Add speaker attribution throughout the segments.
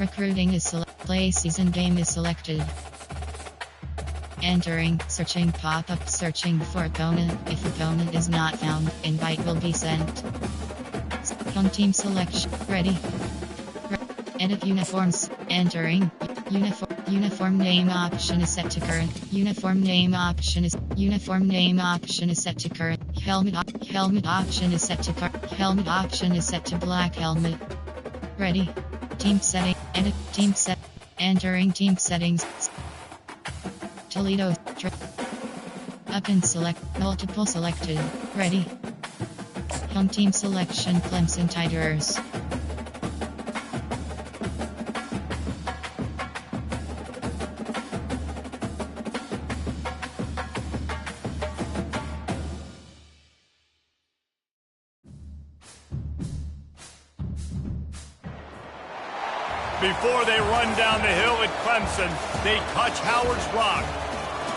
Speaker 1: Recruiting is selected. Play season game is selected. Entering, searching pop-up, searching for opponent. If opponent is not found, invite will be sent. Home team selection. Ready. Edit uniforms. Entering. Uniform name option is set to current. Uniform name option is set to current. Helmet option is set to helmet option is set to black helmet. Ready. Team setting. Edit team set. Entering team settings. Toledo. Up and select. Multiple selected. Ready. Home team selection. Clemson Tigers.
Speaker 2: Before they run down the hill at Clemson, they touch Howard's rock.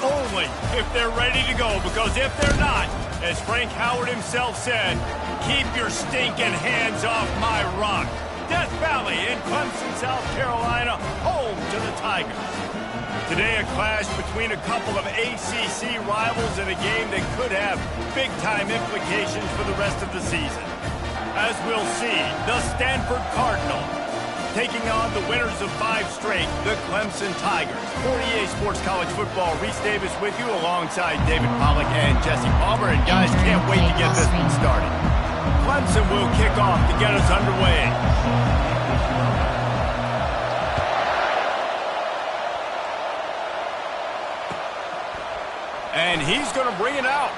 Speaker 2: Only if they're ready to go, because if they're not, as Frank Howard himself said, keep your stinking hands off my rock. Death Valley in Clemson, South Carolina, home to the Tigers. Today a clash between a couple of ACC rivals in a game that could have big-time implications for the rest of the season. As we'll see, the Stanford Cardinals taking on the winners of 5 straight, the Clemson Tigers. For EA Sports College Football, Reese Davis with you alongside David Pollack and Jesse Palmer. And guys, can't wait to get this one started. Clemson will kick off to get us underway. And he's going to bring it out.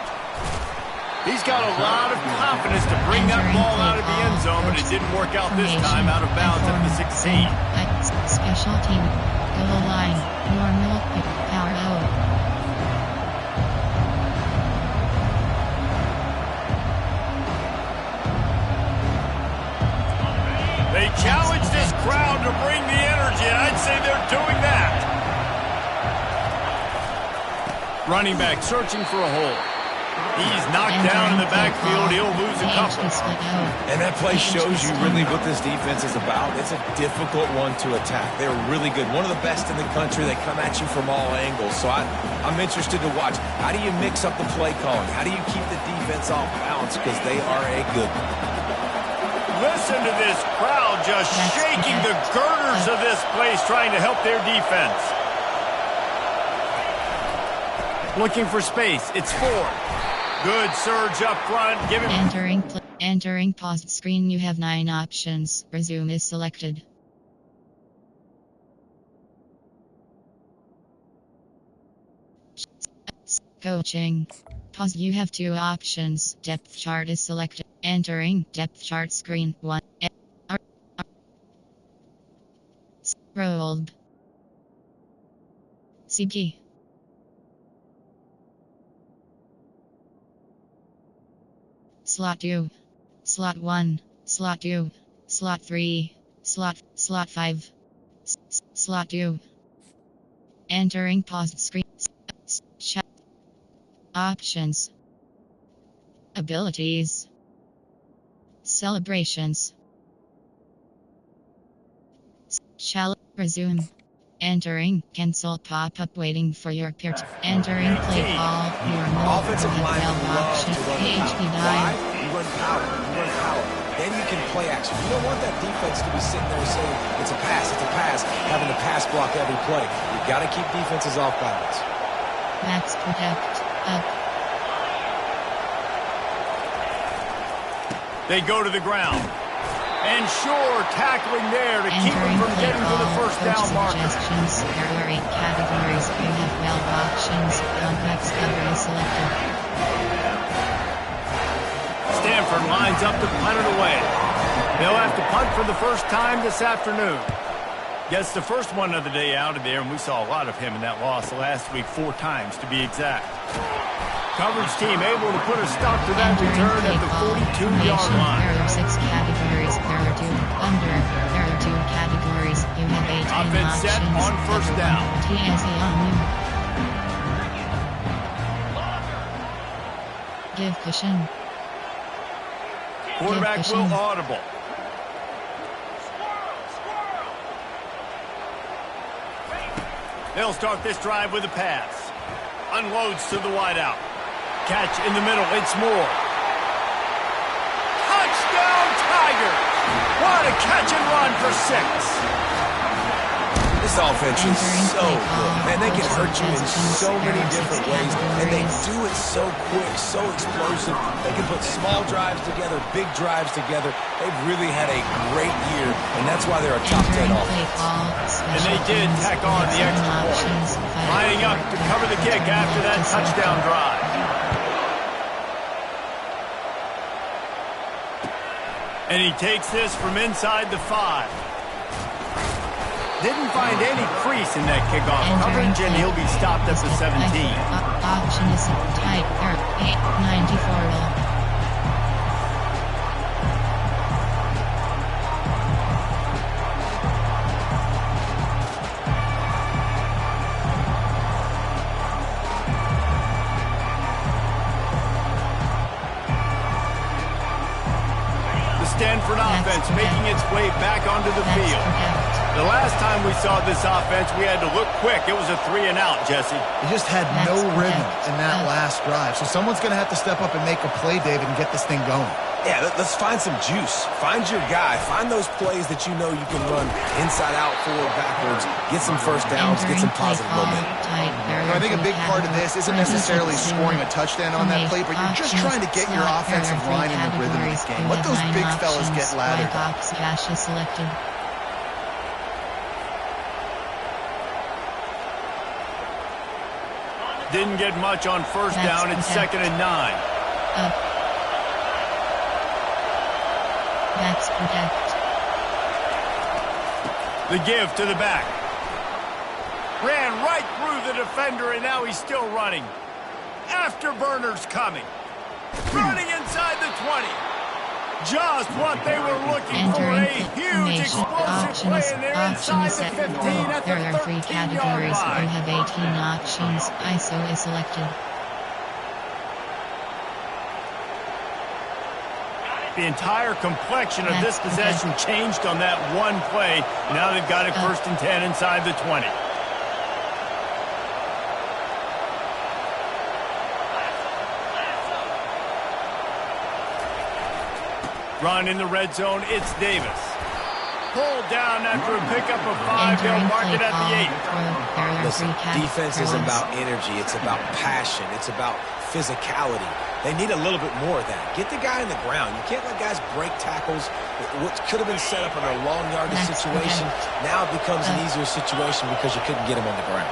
Speaker 2: He's got a lot of confidence to bring that ball out of the end zone, but it didn't work out this time, out of bounds at the 16.
Speaker 1: Special team. Goal line. Normal. Power O.
Speaker 2: They challenge this crowd to bring the energy, and I'd say they're doing that. Running back searching for a hole. He's knocked down in the backfield. He'll lose a couple.
Speaker 3: And that play shows you really what this defense is about. It's a difficult one to attack. They're really good. One of the best in the country. They come at you from all angles. So I'm interested to watch. How do you mix up the play calling? How do you keep the defense off balance? Because they are a good one.
Speaker 2: Listen to this crowd just shaking the girders of this place, trying to help their defense. Looking for space. It's 4. Good surge up front. Give him.
Speaker 1: Entering paused screen. You have 9 options. Resume is selected. Coaching. Pause. You have 2 options. Depth chart is selected. Entering depth chart screen. 1. Rolled. CP. Slot 2. Slot 1. Slot 2. Slot 3. Slot 5. Slot 2. Entering paused screen. Options. Abilities. Celebrations. Resume. Entering cancel pop-up waiting for your peer. Entering play call. Normal.
Speaker 3: Offensive line
Speaker 1: option. PHP dive.
Speaker 3: You run power. Then you can play action. You don't want that defense to be sitting there saying it's a pass, having to pass block every play. You've got to keep defenses off balance.
Speaker 1: Max protect. Up.
Speaker 2: They go to the ground. And sure, tackling there to keep them from getting to the first down marker.
Speaker 1: Suggestions. There are 8 categories. You have 12 options. Complex cover is selected.
Speaker 2: Stanford lines up to punt it away. They'll have to punt for the first time this afternoon. Gets the first one of the day out of there, and we saw a lot of him in that loss last week, 4 times to be exact. Coverage team able to put a stop to that return at the 42-yard line.
Speaker 1: There are 6 categories. There are 2 under. There are 2 categories. You have 8
Speaker 2: Offense set on first down.
Speaker 1: TSA on you. Give cushion.
Speaker 2: Quarterback will audible. They'll start this drive with a pass. Unloads to the wideout. Catch in the middle. It's Moore. Touchdown, Tigers! What a catch and run for 6.
Speaker 3: This offense is so good. Man, they can hurt you in so many different ways, and they do it so quick, so explosive. They can put small drives together, big drives together. They've really had a great year, and that's why they're a top 10 offense.
Speaker 2: And they did tack on the extra point. Lining up to cover the kick after that touchdown drive. And he takes this from inside the 5. Didn't find any crease in that kickoff coverage, and he'll be stopped at the 17.
Speaker 1: Option is tight, 894.
Speaker 2: Stanford offense making its way back onto the field. The last time we saw this offense, we had to look quick. It was a 3-and-out, Jesse.
Speaker 4: They just had no rhythm in that last drive. So someone's going to have to step up and make a play, David, and get this thing going.
Speaker 3: Yeah, let's find some juice. Find your guy. Find those plays that you know you can run inside out, forward, backwards. Get some first downs. Get some positive momentum.
Speaker 4: I think a big part of this isn't necessarily scoring a touchdown on that play, but you're just trying to get your offensive line in the rhythm of the game. Let those big fellas get lathered.
Speaker 2: Didn't get much on first down. It's 2nd and 9.
Speaker 1: Max protect.
Speaker 2: The give to the back. Ran right through the defender, and now he's still running. Afterburner's coming. Running inside the 20. Just what they were looking for. A huge explosive play, and they're inside the 15 at the 13-yard line.
Speaker 1: There are 3 categories. You have 18 options. ISO is selected.
Speaker 2: The entire complexion of this possession changed on that one play. Now they've got it 1st and 10 inside the 20. Run in the red zone. It's Davis. Pulled down after a pickup of 5. They'll mark it at the 8.
Speaker 3: Listen, defense isn't about energy. It's about passion. It's about physicality. They need a little bit more of that. Get the guy in the ground. You can't let guys break tackles. What could have been set up in a long yardage situation, now it becomes an easier situation because you couldn't get him on the ground.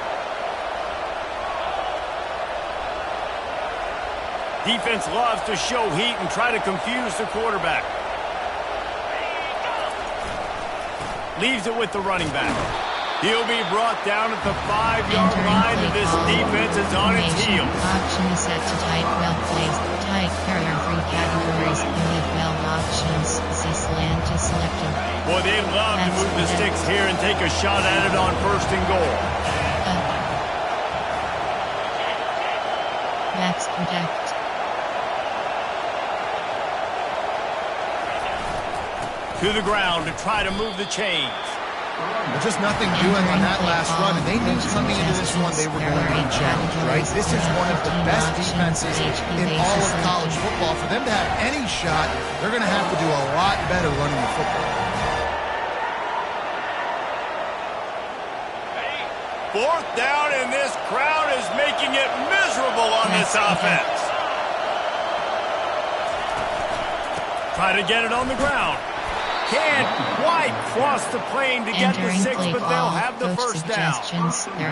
Speaker 2: Defense loves to show heat and try to confuse the quarterback. Leaves it with the running back. He'll be brought down at the 5-yard line, and this defense is on its heels.
Speaker 1: Option is set to tight, well placed. Tight, there are 3 categories. You have 12 options. C slant is selected.
Speaker 2: Boy, they'd love to move the sticks here and take a shot at it on 1st and goal.
Speaker 1: Max protect.
Speaker 2: To the ground to try to move the chains.
Speaker 4: There's just nothing doing on that last run, and they knew coming into this one they were going to be challenged, right? This is one of the best defenses in all of college football. For them to have any shot, they're going to have to do a lot better running the football.
Speaker 2: 4th down, and this crowd is making it miserable on this offense. Try to get it on the ground. Can't quite cross the plane to get the 6, but they'll have the 1st down.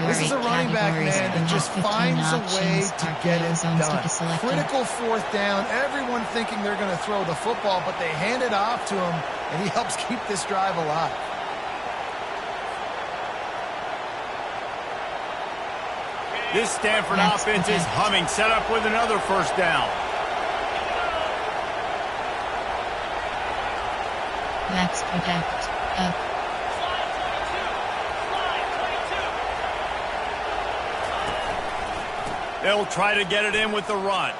Speaker 4: This is a running back, man, that just finds a way to get it done. Critical 4th down, everyone thinking they're going to throw the football, but they hand it off to him, and he helps keep this drive alive.
Speaker 2: This Stanford offense is humming, set up with another 1st down.
Speaker 1: Max protect. Up.
Speaker 2: They'll try to get it in with the run.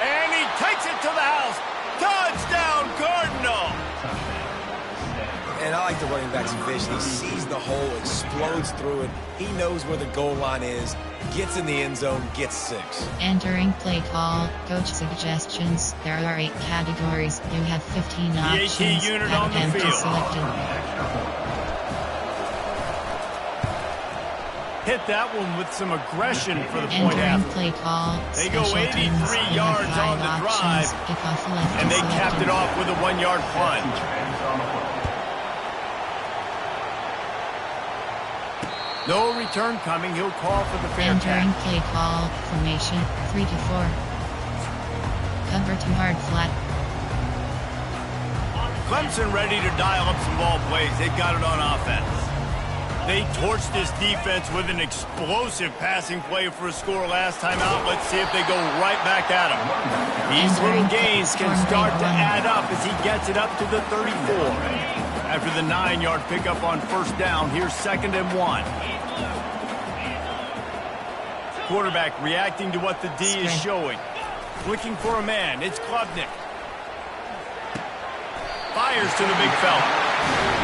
Speaker 2: And he takes it to the house. Touchdown, Cardinal.
Speaker 3: And I like the running back's vision. He sees the hole, explodes through it. He knows where the goal line is, gets in the end zone, gets 6.
Speaker 1: Entering play call, coach suggestions. There are 8 categories. You have 15 options.
Speaker 2: The AT unit on the field.
Speaker 1: Selected.
Speaker 2: Hit that one with some aggression for the point
Speaker 1: Entering
Speaker 2: after.
Speaker 1: play call.
Speaker 2: They go 83 yards on the drive, and they capped it off with a 1-yard plunge. No return coming. He'll call for the fair
Speaker 1: Entering
Speaker 2: catch.
Speaker 1: play call. Formation 3 to 4. Cover to hard flat.
Speaker 2: Clemson ready to dial up some ball plays. They've got it on offense. They torched this defense with an explosive passing play for a score last time out. Let's see if they go right back at him. These little gains can start to add up as he gets it up to the 34. After the 9-yard pickup on first down, here's 2nd and 1. Quarterback reacting to what the D is showing. Looking for a man. It's Klubnik. Fires to the big fella.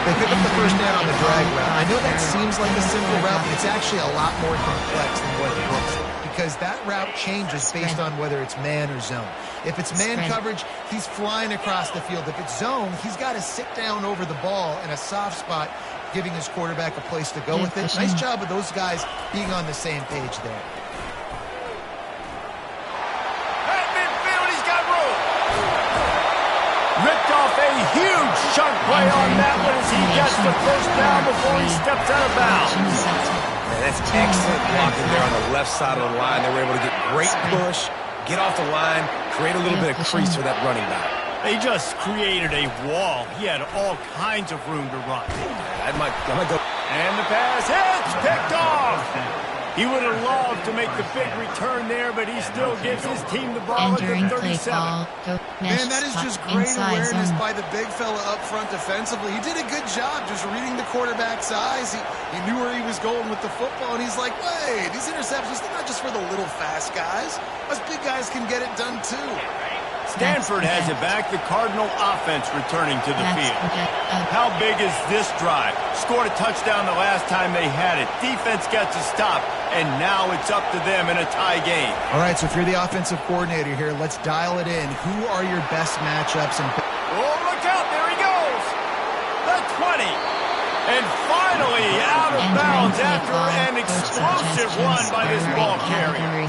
Speaker 4: They pick up the first down on the drag route. I know that seems like a simple route, but it's actually a lot more complex than what it looks like, because that route changes based on whether it's man or zone. If it's man coverage, he's flying across the field. If it's zone, he's got to sit down over the ball in a soft spot, giving his quarterback a place to go with it. Nice job of those guys being on the same page there.
Speaker 2: At midfield, he's got room. Ripped off a huge chunk play on that one as he gets the first down before he steps out of bounds.
Speaker 3: Man, that's excellent blocking there on the left side of the line. They were able to get great push, get off the line, create a little bit of crease for that running back.
Speaker 2: They just created a wall. He had all kinds of room to run.
Speaker 3: I might go.
Speaker 2: And the pass hits, picked off. He would have loved to make the big return there, but he still gives his team the ball at the 37.
Speaker 4: Man, that is just great awareness by the big fella up front defensively. He did a good job just reading the quarterback's eyes. He knew where he was going with the football, and he's like, wait, these interceptions, they're not just for the little fast guys. Us big guys can get it done too.
Speaker 2: Stanford has it back. The Cardinal offense returning to the field. How big is this drive? Scored a touchdown the last time they had it. Defense gets a stop, and now it's up to them in a tie game.
Speaker 4: All right, so if you're the offensive coordinator here, let's dial it in. Who are your best matchups?
Speaker 2: Oh, look out. There he goes. The 20. And finally out of bounds after an explosive run by this ball carrier.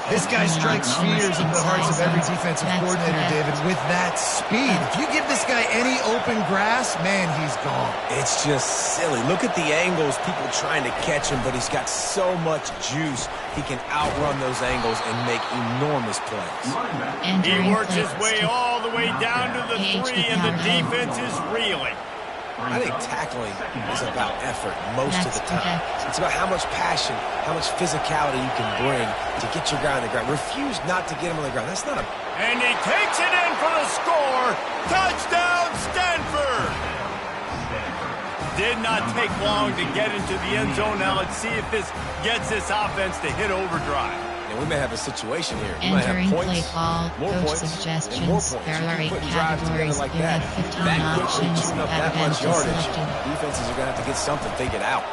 Speaker 4: This guy strikes fears into the hearts of every defensive coordinator, David, with that speed. If you give this guy any open grass, man, he's gone.
Speaker 3: It's just silly. Look at the angles, people trying to catch him, but he's got so much juice. He can outrun those angles and make enormous plays.
Speaker 2: He works his way all the way down to the 3, and the defense is reeling.
Speaker 3: I think tackling is about effort most of the time. It's about how much passion, how much physicality you can bring to get your guy on the ground. Refuse not to get him on the ground. That's not a...
Speaker 2: And he takes it in for the score. Touchdown, Stanford! Did not take long to get into the end zone. Now let's see if this gets this offense to hit overdrive.
Speaker 3: And we may have a situation here. We might
Speaker 1: Entering
Speaker 3: have
Speaker 1: play
Speaker 3: points,
Speaker 1: call,
Speaker 3: more
Speaker 1: coach
Speaker 3: points,
Speaker 1: suggestions.
Speaker 3: and more points.
Speaker 1: There are 8
Speaker 3: Putting drives together
Speaker 1: categories.
Speaker 3: like
Speaker 1: You
Speaker 3: that,
Speaker 1: have 15
Speaker 3: that quickly
Speaker 1: options.
Speaker 3: chewing up that much yardage.
Speaker 1: Selected.
Speaker 3: Defenses are going to have to get something figured out.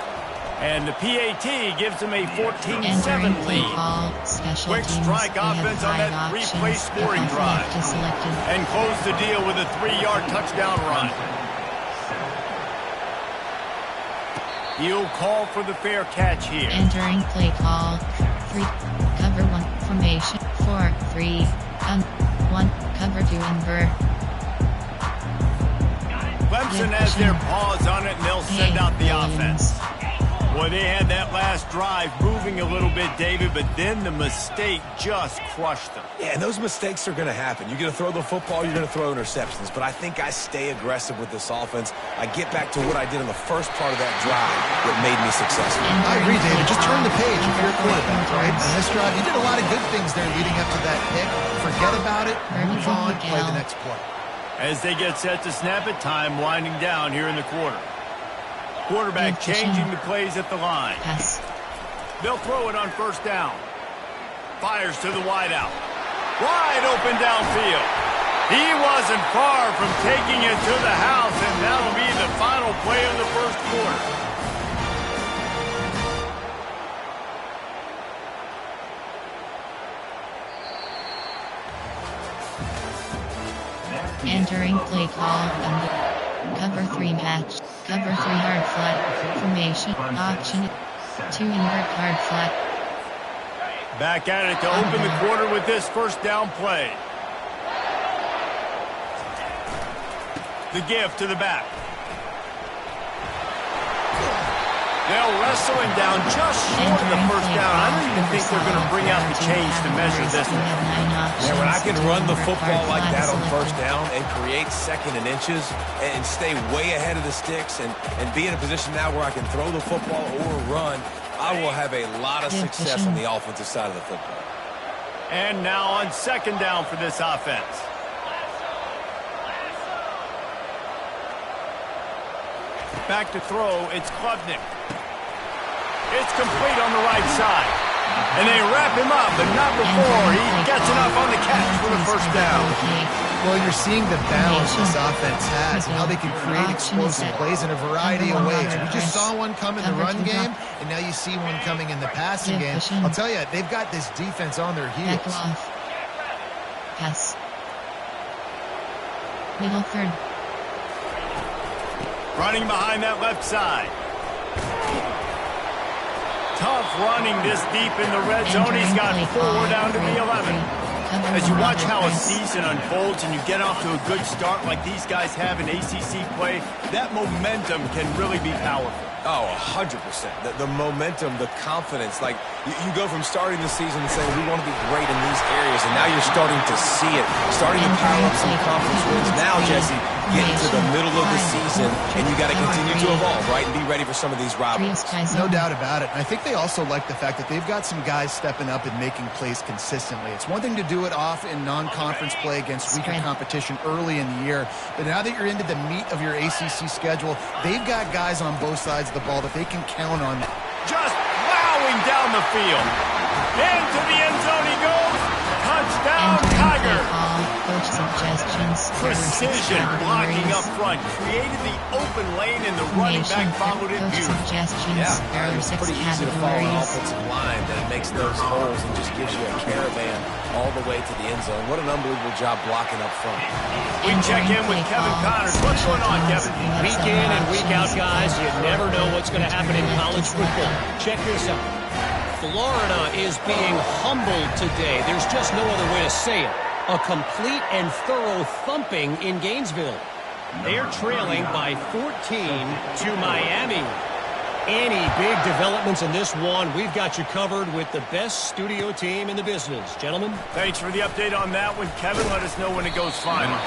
Speaker 2: And the PAT gives them a 14-7
Speaker 1: Entering play
Speaker 2: lead.
Speaker 1: call, special
Speaker 2: Quick
Speaker 1: teams.
Speaker 2: strike
Speaker 1: You have
Speaker 2: offense on
Speaker 1: 5
Speaker 2: that
Speaker 1: options.
Speaker 2: three-play scoring
Speaker 1: If
Speaker 2: drive.
Speaker 1: left is selected.
Speaker 2: And close the deal with a 3-yard touchdown run. He'll call for the fair catch here.
Speaker 1: Entering play call. 3. Cover 1. Formation. 4. 3. 1. Cover 2 and Burr.
Speaker 2: Clemson has their paws on it, and they'll send out the offense. Boy, they had that last drive moving a little bit, David, but then the mistake just crushed them.
Speaker 3: Yeah, and those mistakes are going to happen. You're going to throw the football, you're going to throw interceptions. But I think I stay aggressive with this offense. I get back to what I did in the first part of that drive that made me successful.
Speaker 4: I agree, David. Just turn the page if you're a quarterback, right? On this drive, you did a lot of good things there leading up to that pick. Forget about it, move on, play the next play.
Speaker 2: As they get set to snap it, time winding down here in the quarter. Quarterback changing the plays at the line.
Speaker 1: Pass.
Speaker 2: They'll throw it on first down. Fires to the wideout. Wide open downfield. He wasn't far from taking it to the house, and that'll be the final play of the first quarter.
Speaker 1: Entering play call number. Cover 3 match. Cover 3 hard flat. Formation. Option 2 invert hard flat.
Speaker 2: Back at it to open the quarter with this first down play. The give to the back. They'll wrestle him down just short of the first down. I don't even think they're going to bring out the chains to measure this one.
Speaker 3: Yeah, when I can run the football like that on first down and create second and inches and stay way ahead of the sticks and be in a position now where I can throw the football or run, I will have a lot of success on the offensive side of the football.
Speaker 2: And now on second down for this offense. Back to throw, it's Klubnik. It's complete on the right side. And they wrap him up, but not before he gets enough on the catch for the first down.
Speaker 4: Well, you're seeing the balance this offense has and how they can create explosive plays in a variety of ways. We just saw one come in the run game, and now you see one coming in the passing game. I'll tell you, they've got this defense on their heels.
Speaker 1: Pass. Middle third.
Speaker 2: Running behind that left side. Tough running this deep in the red zone. He's got 4 down to the 11. As you watch how a season unfolds and you get off to a good start like these guys have in ACC play, that momentum can really be powerful.
Speaker 3: Oh, 100%. The momentum, the confidence. Like, you go from starting the season and saying, we want to be great in these areas, and now you're starting to see it, starting to pile up some conference wins. Now, Jesse, getting to the middle of the season, and you got to continue to evolve, right, and be ready for some of these rivalries.
Speaker 4: No doubt about it. And I think they also like the fact that they've got some guys stepping up and making plays consistently. It's one thing to do it off in non-conference play against weaker competition early in the year, but now that you're into the meat of your ACC schedule, they've got guys on both sides of the ball that they can count on.
Speaker 2: Just plowing down the field. Into the end zone he goes. Touchdown, Tiger.
Speaker 1: Coach suggestions.
Speaker 2: Precision blocking up front. Created the open lane and the running back followed it beautifully.
Speaker 3: Yeah, it's pretty easy to follow an offensive line that makes those holes and just gives you a caravan all the way to the end zone. What an unbelievable job blocking up front.
Speaker 2: We check in with Kevin Connors. What's going on, Kevin?
Speaker 5: Week in and week out, guys, you never know what's going to happen in college football. Check this out. Florida is being humbled today. There's just no other way to say it. A complete and thorough thumping in Gainesville. They're trailing by 14 to Miami. Any big developments in this one, we've got you covered with the best studio team in the business. Gentlemen.
Speaker 2: Thanks for the update on that one, Kevin. Let us know when it goes final.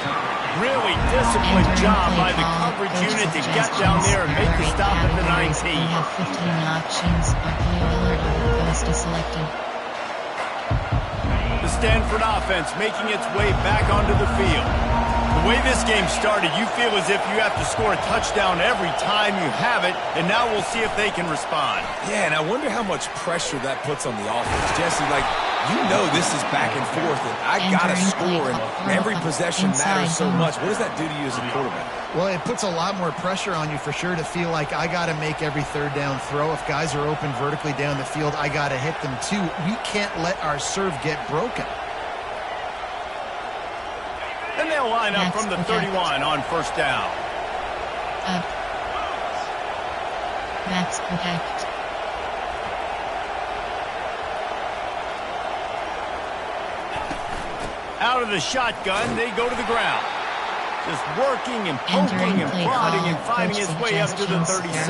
Speaker 2: Really disciplined job by the coverage unit to get down there and make the stop at the 19.
Speaker 1: We have 15 options. RPO alert goes to selected.
Speaker 2: The Stanford offense making its way back onto the field. The way this game started, you feel as if you have to score a touchdown every time you have it, and now we'll see if they can respond.
Speaker 3: Yeah, and I wonder how much pressure that puts on the offense. Jesse, like, you know this is back and forth, and I got to score, and every possession matters so much. What does that do to you as a quarterback?
Speaker 4: Well, it puts a lot more pressure on you for sure to feel like I got to make every third down throw. If guys are open vertically down the field, I got to hit them too. We can't let our serve get broken.
Speaker 2: And they'll line up from the 31 on first down.
Speaker 1: Max protect.
Speaker 2: Out of the shotgun, they go to the ground. Just working and poking and prodding and finding his way up to the 36.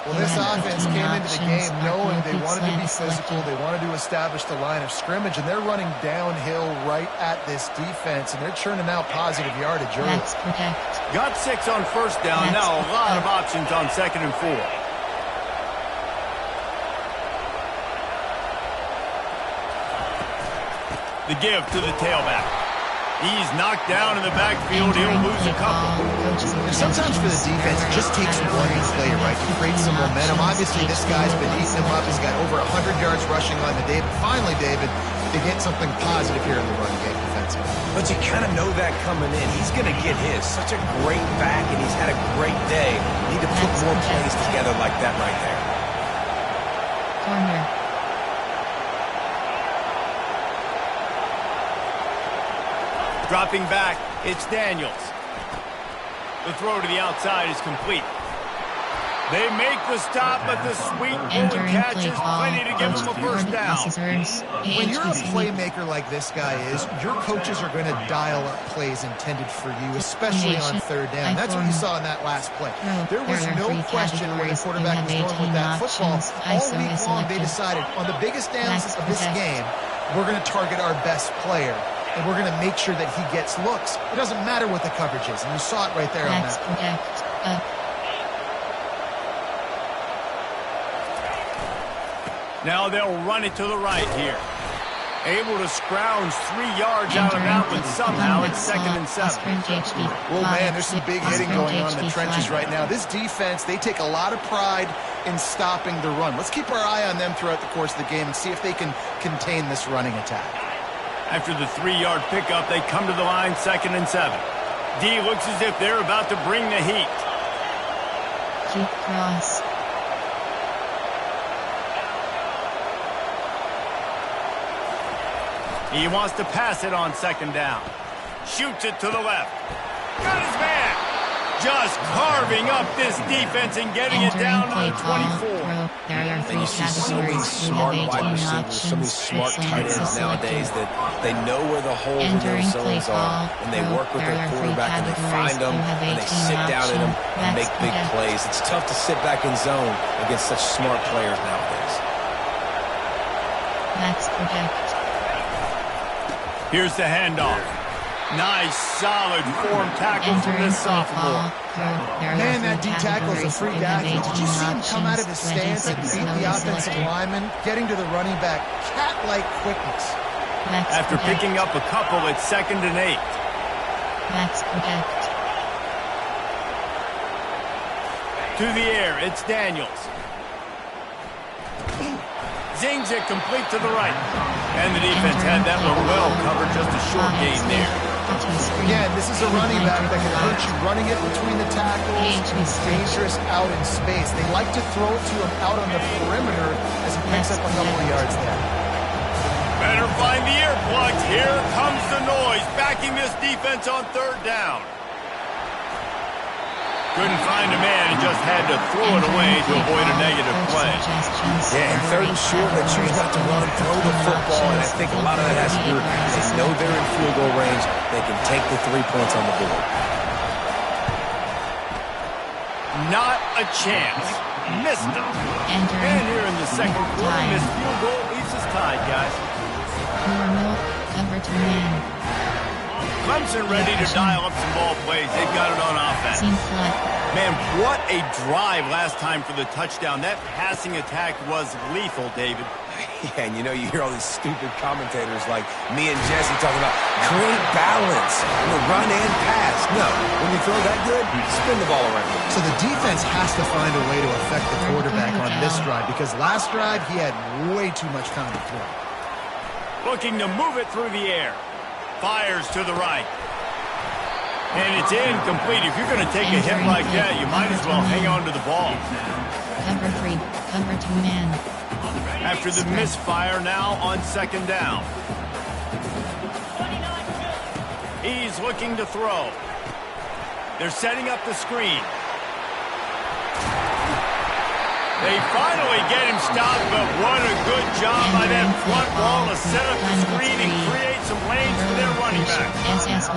Speaker 4: Well, this offense came into the game knowing they wanted to be physical, they wanted to establish the line of scrimmage, and they're running downhill right at this defense, and they're churning out positive yardage early.
Speaker 2: Got 6 on first down, now a lot of options on second and 4. The give to the tailback. He's knocked down in the backfield. He'll lose a couple.
Speaker 4: Sometimes for the defense, it just takes one play, right, to create some momentum. Obviously, this guy's been eating him up. He's got over 100 yards rushing on the day. But finally, David, they get something positive here in the run game defensively.
Speaker 3: but you kind of know that coming in. He's going to get his. Such a great back, and he's had a great day. Need to put more plays together like that right there.
Speaker 1: Corner.
Speaker 2: Dropping back, it's Daniels. The throw to the outside is complete. They make the stop, but the sweet moving catch is plenty to give them a first down.
Speaker 4: When you're a playmaker like this guy is, your coaches are going to dial up plays intended for you, especially on third down. That's what you saw in that last play. There was no question where the quarterback was going with that football. All week long, they decided, on the biggest downs of this game, we're going to target our best player, and we're going to make sure that he gets looks. It doesn't matter what the coverage is, and you saw it right there on that.
Speaker 2: Now they'll run it to the right here. Able to scrounge 3 yards out of that one somehow. It's 2nd and 7.
Speaker 4: Well, man, there's some big hitting going on in the trenches right now. This defense, they take a lot of pride in stopping the run. Let's keep our eye on them throughout the course of the game and see if they can contain this running attack.
Speaker 2: After the 3-yard pickup, they come to the line, 2nd and 7. D looks as if they're about to bring the heat.
Speaker 1: Keep cross.
Speaker 2: He wants to pass it on 2nd down. Shoots it to the left. Got his man. Just carving up this defense and getting it down to the 24.
Speaker 1: There are 3
Speaker 3: so many smart wide receivers, so many smart tight ends nowadays that they know where the holes in their zones are, and they work with their quarterback, and they find them, and they sit down in them and make big plays. It's tough to sit back in zone against such smart players nowadays.
Speaker 1: Max protect.
Speaker 2: Here's the handoff. Nice, solid form tackle from this sophomore.
Speaker 4: Man, that D tackle is a freak athlete. Did you see him come out of his stance and beat the offensive lineman, getting to the running back? Cat-like quickness.
Speaker 2: After picking up a couple, it's 2nd and 8.
Speaker 1: Max protect.
Speaker 2: To the air, it's Daniels. Zings it complete to the right. And the defense had that one well covered, just a short gain there.
Speaker 4: Again, this is a running back that can hurt you. Running it between the tackles, he's dangerous out in space. They like to throw it to him out on the perimeter as he picks up a couple of yards there.
Speaker 2: Better find the earplugs. Here comes the noise, backing this defense on 3rd down. Couldn't find a man and just had to throw it away to avoid a negative play.
Speaker 3: Yeah, and 3rd and short, they choose not to run, throw the football, and I think a lot of that has to do with they know they're in field goal range. They can take the 3 points on the board.
Speaker 2: Not a chance. Missed them. And here in the 2nd quarter, missed field goal leaves us tied, guys.
Speaker 1: Cover 2 man.
Speaker 2: Clemson ready to dial up some ball plays. They've got it on offense. Man, what a drive last time for the touchdown. That passing attack was lethal, David.
Speaker 3: Yeah, and you know, you hear all these stupid commentators like me and Jesse talking about great balance, run and pass. No, when you throw that good, you spin the ball around.
Speaker 4: So the defense has to find a way to affect the quarterback on this drive, because last drive he had way too much time to throw.
Speaker 2: Looking to move it through the air. Fires to the right. And it's incomplete. If you're going to take a hit like that, you might as well hang on to the ball.
Speaker 1: Cover 3, cover 2 man.
Speaker 2: After the misfire, now on 2nd down. He's looking to throw. They're setting up the screen. They finally get him stopped, but what a good job by that front wall to set up the screen and create some lanes for their running back.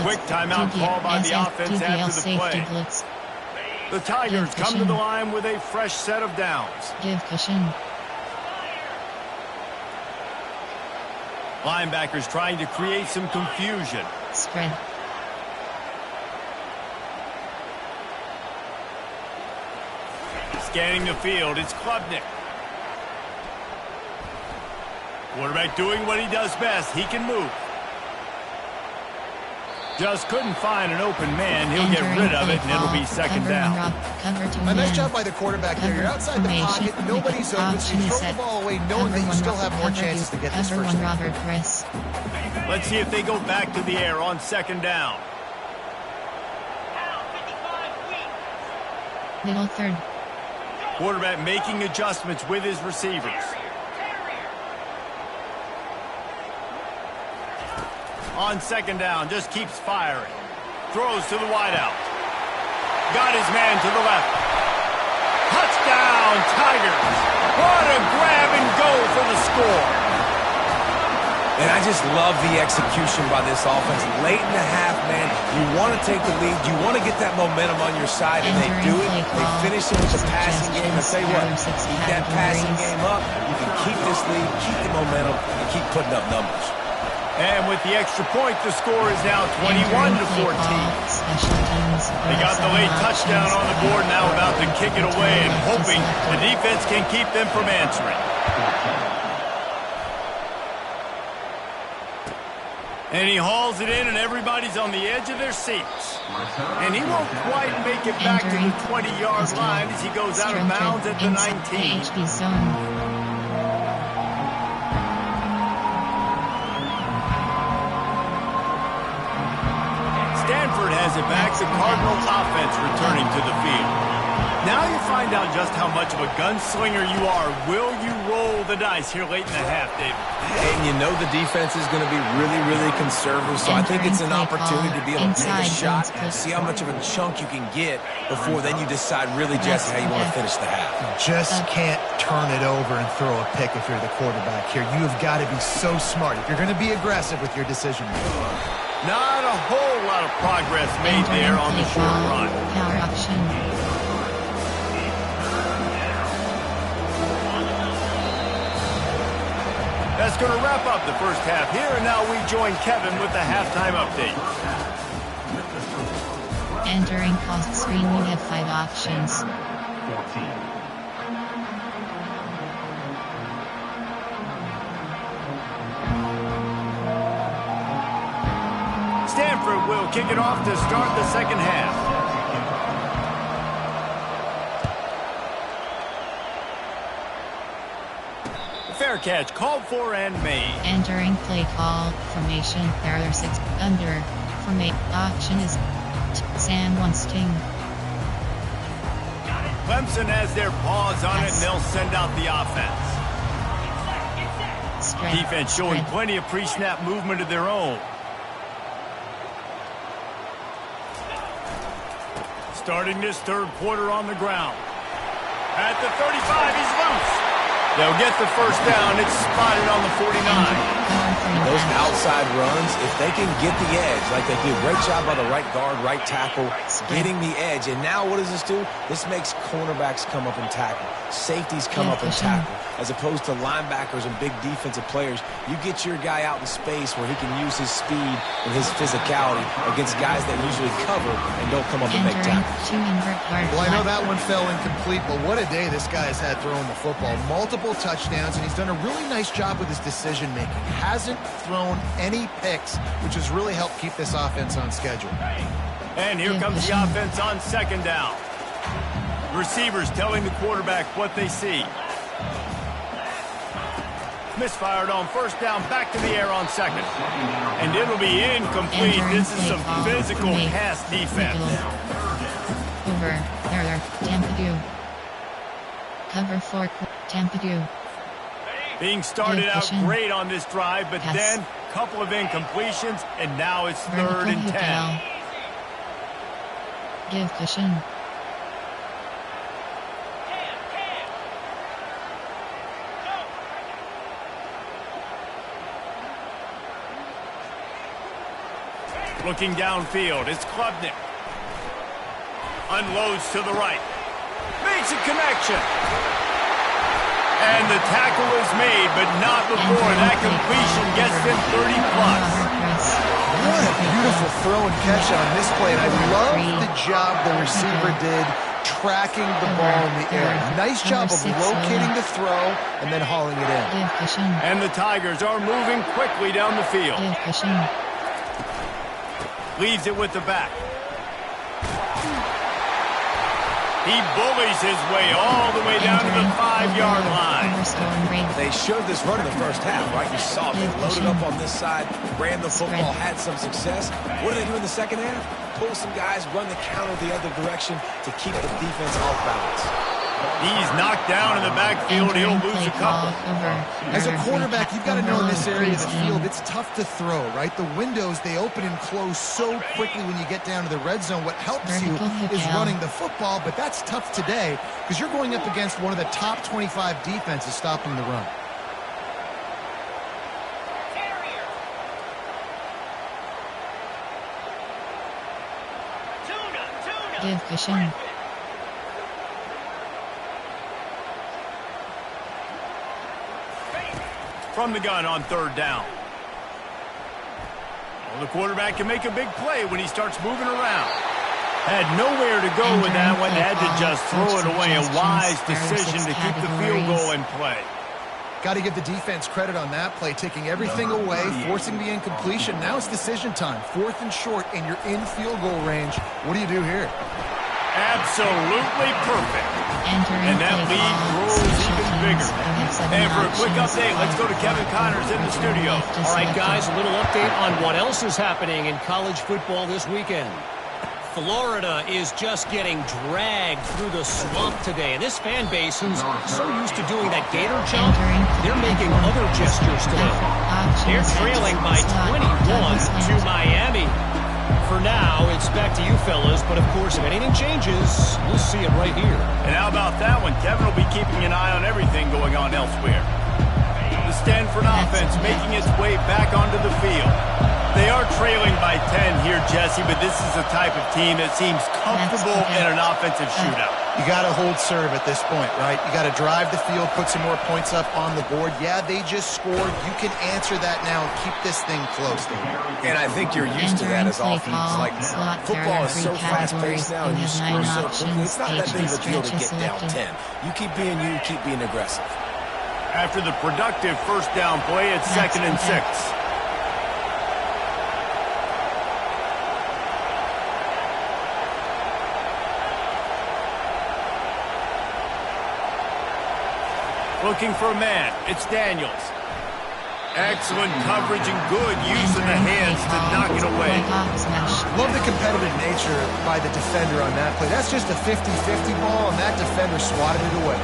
Speaker 2: Quick timeout call by the offense after the play. The Tigers come to the line with a fresh set of downs. Linebackers trying to create some confusion.
Speaker 1: Spread.
Speaker 2: Scanning the field, it's Klubnik. Quarterback doing what he does best. He can move. Just couldn't find an open man. He'll get rid of it, and it'll be second down.
Speaker 4: A nice job by the quarterback there. You're outside the pocket. Nobody's open, so you throw the ball away knowing that you still have more chances to get this first down.
Speaker 2: Let's see if they go back to the air on second down.
Speaker 1: Middle third.
Speaker 2: Quarterback making adjustments with his receivers. On second down, just keeps firing. Throws to the wideout. Got his man to the left. Touchdown, Tigers. What a grab and go for the score.
Speaker 3: And I just love the execution by this offense. Late in the half, man, you want to take the lead. You want to get that momentum on your side, and they do it. They finish it with the passing game. I tell you what, keep that passing game up. You can keep this lead, keep the momentum, and keep putting up numbers.
Speaker 2: And with the extra point, the score is now 21-14. They got the late touchdown on the board, now about to kick it away and hoping the defense can keep them from answering. And he hauls it in, and everybody's on the edge of their seats. And he won't quite make it back to the 20-yard line as he goes out of bounds at the 19. Stanford has it back. The Cardinal offense returning to the field. Now you find out just how much of a gunslinger you are. Will you roll the dice here late in the half, David?
Speaker 3: And you know the defense is going to be really, really conservative, so I think it's an opportunity to be able to take a shot and see how much of a chunk you can get before then you decide really, Jesse, how you want to finish the half.
Speaker 4: Just can't turn it over and throw a pick if you're the quarterback here. You have got to be so smart if you're going to be aggressive with your decision making.
Speaker 2: Not a whole lot of progress made there on the short run.
Speaker 1: Power option.
Speaker 2: That's going to wrap up the first half here, and now we join Kevin with the halftime update.
Speaker 1: Entering cost screen, we have 5 options.
Speaker 2: Stanford will kick it off to start the second half. Fair catch called for and made.
Speaker 1: Entering play call formation. There are 6 under. Formate option is San Juan Sting.
Speaker 2: Clemson has their paws on it, and they'll send out the offense. Defense showing plenty of pre-snap movement of their own. Starting this third quarter on the ground. At the 35, he's loose. They'll get the first down. It's spotted on the 49.
Speaker 3: Those outside runs, if they can get the edge, like they do, great job by the right guard, right tackle, getting the edge. And now what does this do? This makes cornerbacks come up and tackle. Safeties come up and tackle. As opposed to linebackers and big defensive players, you get your guy out in space where he can use his speed and his physicality against guys that usually cover and don't come up and make tackles.
Speaker 4: Well, I know that one fell incomplete, but what a day this guy has had throwing the football. Multiple touchdowns, and he's done a really nice job with his decision-making. Hasn't thrown any picks, which has really helped keep this offense on schedule.
Speaker 2: And here comes the offense on second down. Receivers telling the quarterback what they see. Misfired on first down, back to the air on second. And it'll be incomplete. This is some physical pass defense.
Speaker 1: Over. There. Tampadu. Cover 4. Tampadu.
Speaker 2: Being started out great on this drive, but then a couple of incompletions, and now it's third and 10.
Speaker 1: Give cushion.
Speaker 2: Looking downfield, it's Klubnik. Unloads to the right. Makes a connection. And the tackle is made, but not before that completion gets them 30-plus.
Speaker 4: What a beautiful throw and catch on this play. And I love the job the receiver did tracking the ball in the air. Nice job of locating the throw and then hauling it in.
Speaker 2: And the Tigers are moving quickly down the field. Leaves it with the back. He bullies his way all the way down to the 5-yard line.
Speaker 3: They showed this run in the first half, right? You saw they loaded up on this side, ran the football, had some success. What do they do in the second half? Pull some guys, run the counter the other direction to keep the defense off balance.
Speaker 2: He's knocked down in the backfield. He'll lose a couple.
Speaker 4: As a quarterback, you've got to know in this area of the field, it's tough to throw, right? The windows, they open and close so quickly when you get down to the red zone. What helps you is running the football, but that's tough today because you're going up against one of the top 25 defenses stopping the run.
Speaker 1: Give cushion.
Speaker 2: From the gun on third down. Well, the quarterback can make a big play when he starts moving around. Had nowhere to go with that one. Had to just throw it away. A wise decision to keep the field goal in play.
Speaker 4: Got to give the defense credit on that play, taking everything away, forcing the incompletion. Now it's decision time. 4th and short, and you're in field goal range. What do you do here?
Speaker 2: Absolutely perfect. And that lead grows even bigger. And for a quick update, let's go to Kevin Connors in the studio.
Speaker 5: All right, guys, a little update on what else is happening in college football this weekend. Florida is just getting dragged through the swamp today. And this fan base, who's so used to doing that gator jump, they're making other gestures today. They're trailing by 21 to Miami. For now, it's back to you fellas, but of course, if anything changes, we'll see it right here.
Speaker 2: And how about that one? Kevin will be keeping an eye on everything going on elsewhere. The Stanford offense making its way back onto the field. They are trailing by 10 here, Jesse, but this is the type of team that seems comfortable in an offensive shootout.
Speaker 4: You got to hold serve at this point, right? You got to drive the field, put some more points up on the board. Yeah, they just scored. You can answer that now and keep this thing close.
Speaker 3: And I think you're used to that as offense. Like, football is so fast-paced now, and you score so quickly. It's not that big of a deal to get down 10. You keep being you, keep being aggressive.
Speaker 2: After the productive first down play, it's 2nd and 6. Looking for a man. It's Daniels. Excellent coverage and good use of the hands to knock it away.
Speaker 4: Love the competitive nature by the defender on that play. That's just a 50-50 ball, and that defender swatted it away.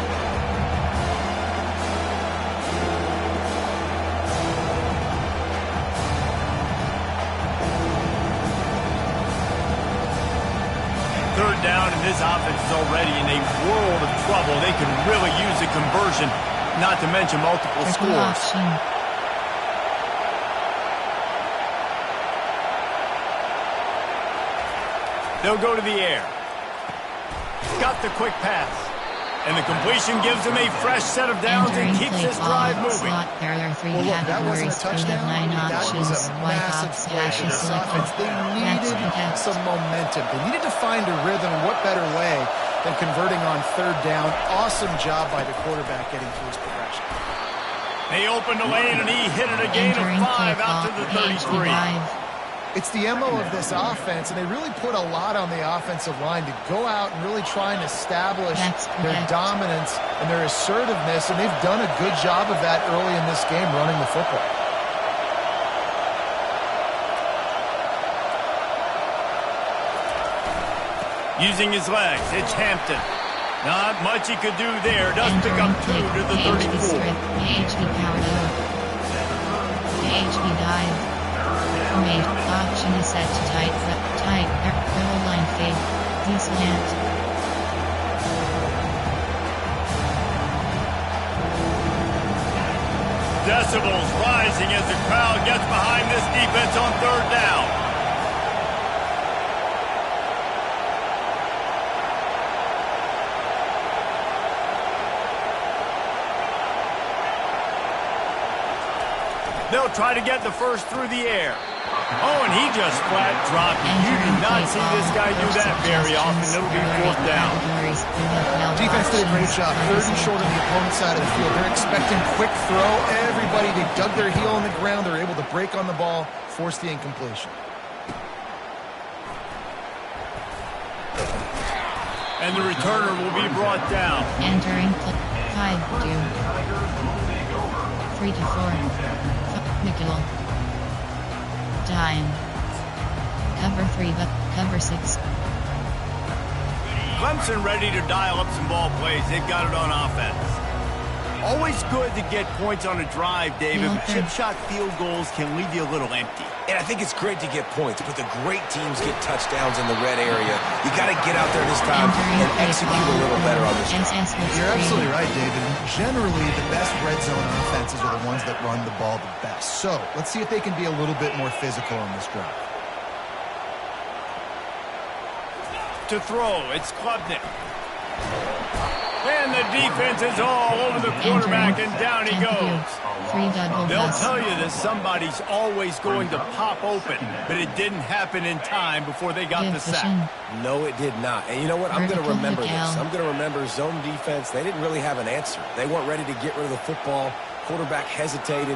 Speaker 2: Third down, and this offense is already in a world of trouble. They can really use a conversion, not to mention multiple scores. They'll go to the air. Got the quick pass. And the completion gives him a fresh set of downs and keeps this drive moving.
Speaker 1: There are 3
Speaker 4: Well, look, that wasn't a
Speaker 1: categories. We
Speaker 4: touchdown.
Speaker 1: have 9
Speaker 4: That was
Speaker 1: options.
Speaker 4: a
Speaker 1: White
Speaker 4: massive
Speaker 1: ops,
Speaker 4: play for
Speaker 1: hashes
Speaker 4: this
Speaker 1: selected.
Speaker 4: offense. They needed some momentum. They needed to find a rhythm, and what better way than converting on third down. Awesome job by the quarterback getting through his progression.
Speaker 2: They opened the lane, and he hit it a gain of 5 out to the 33.
Speaker 4: It's the MO of this offense, and they really put a lot on the offensive line to go out and really try and establish their dominance and their assertiveness, and they've done a good job of that early in this game running the football.
Speaker 2: Using his legs, it's Hampton. Not much he could do there. Does pick up 2 to the 34.
Speaker 1: PHP powered up. PHP dive. Made. Option is set to tight. Goal line fade. Deslant.
Speaker 2: Decibels rising as the crowd gets behind this defense on third down. They'll try to get the first through the air. Oh, and he just flat dropped. You do not see this guy do that very often. It'll be 4th down.
Speaker 4: Defense did a great job. 30 short on the opponent's side of the field. They're expecting quick throw. Everybody, they dug their heel on the ground. They're able to break on the ball, force the incompletion.
Speaker 2: And the returner will be brought down.
Speaker 1: Entering 5-2. 3-4. Nickel. Time. Cover 3 but cover 6.
Speaker 2: Clemson ready to dial up some ball plays. They've got it on offense. Always good to get points on a drive, David. But chip shot field goals can leave you a little empty.
Speaker 3: And I think it's great to get points, but the great teams get touchdowns in the red area. You got to get out there this time and execute a little better on this drive.
Speaker 4: You're absolutely right, David. Generally, the best red zone offenses are the ones that run the ball the best. So let's see if they can be a little bit more physical on this drive.
Speaker 2: To throw, it's Klubnik. And the defense is all over the quarterback, and down he goes. They'll tell you that somebody's always going to pop open, but it didn't happen in time before they got the sack.
Speaker 3: No, it did not. And you know what? I'm going to remember this. I'm going to remember zone defense. They didn't really have an answer. They weren't ready to get rid of the football. Quarterback hesitated.